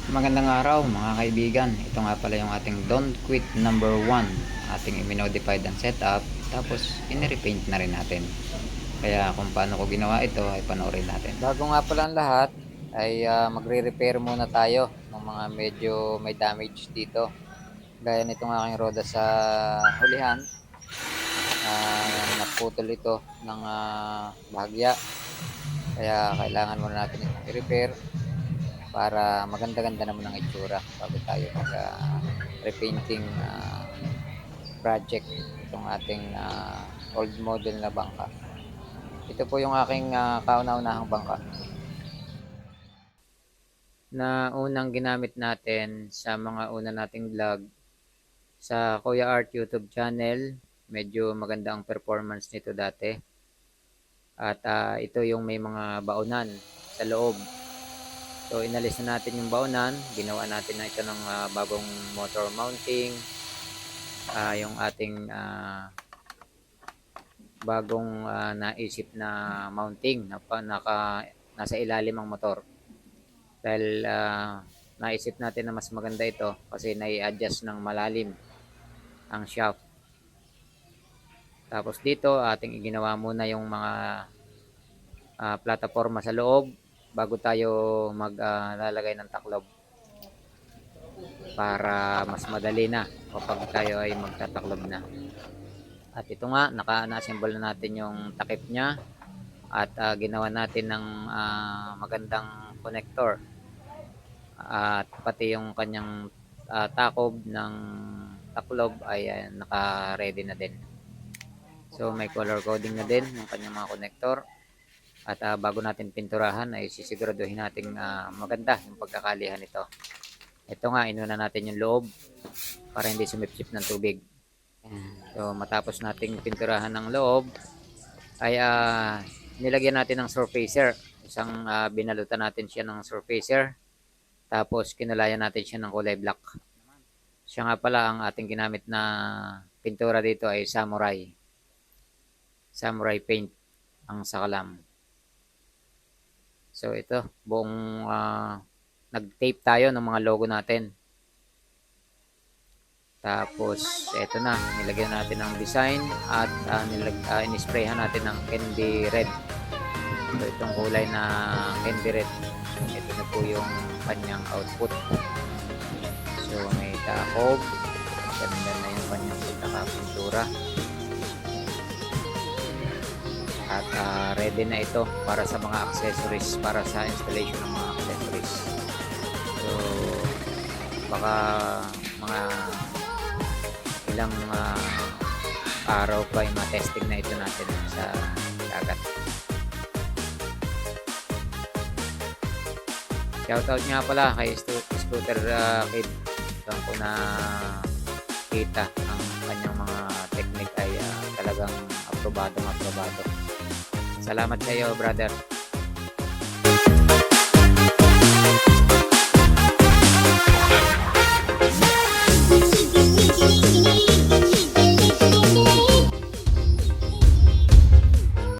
Magandang araw mga kaibigan. Ito nga pala yung ating Don't Quit number 1. Ating i-modified ang setup. Tapos in-repaint na rin natin. Kaya kung paano ko ginawa ito ay panoorin natin. Bago nga pala ang lahat ay magre-repair muna tayo ng mga medyo may damage dito. Gaya nitong aking roda sa hulihan. Naputol ito ng bahagya. Kaya kailangan muna natin itong i-repair para maganda-ganda naman ang itsura bago tayo mag repainting project itong ating old model na bangka. Ito po yung aking kauna-unahang bangka na unang ginamit natin sa mga una nating vlog sa Kuya Art YouTube channel. Medyo maganda ang performance nito dati at ito yung may mga baonan sa loob. So inalis na natin yung baonan, ginawa natin na ito ng bagong motor mounting, yung ating bagong naisip na mounting na nasa ilalim ang motor. Dahil naisip natin na mas maganda ito kasi nai-adjust ng malalim ang shaft. Tapos dito ating iginawa muna yung mga plataforma sa loob bago tayo maglalagay ng taklob para mas madali na kapag tayo ay magtataklob na. At ito nga, na-assemble na natin yung takip niya at ginawa natin ng magandang connector at pati yung kanyang takob ng taklob ay naka-ready na din. So may color coding na din yung kanyang mga connector. At bago natin pinturahan ay sisiguraduhin natin maganda yung pagkakalihan nito. Ito nga, inuna natin yung loob para hindi sumipsip ng tubig. So matapos nating pinturahan ng loob ay nilagyan natin ng surfacer. Isang binalutan natin siya ng surfacer. Tapos kinulayan natin siya ng kulay black. Siya nga pala ang ating ginamit na pintura dito ay samurai. Samurai paint ang sakalam. So ito, buong nag-tape tayo ng mga logo natin. Tapos ito na, nilagyan natin ng design at in-sprayhan natin ng candy red. So itong kulay na candy red, ito na po yung kanyang output. So may takob, ganda na yung kanyang pinaka-pintura. At ready na ito para sa mga accessories, para sa installation ng mga accessories. So baka mga ilang araw pa ay ma-testing na ito natin sa dagat. Shoutout nga pala kay Scooter Kid. Doon ko na kita ang kanyang mga technique ay talagang aprobado. Salamat sa iyo, brother.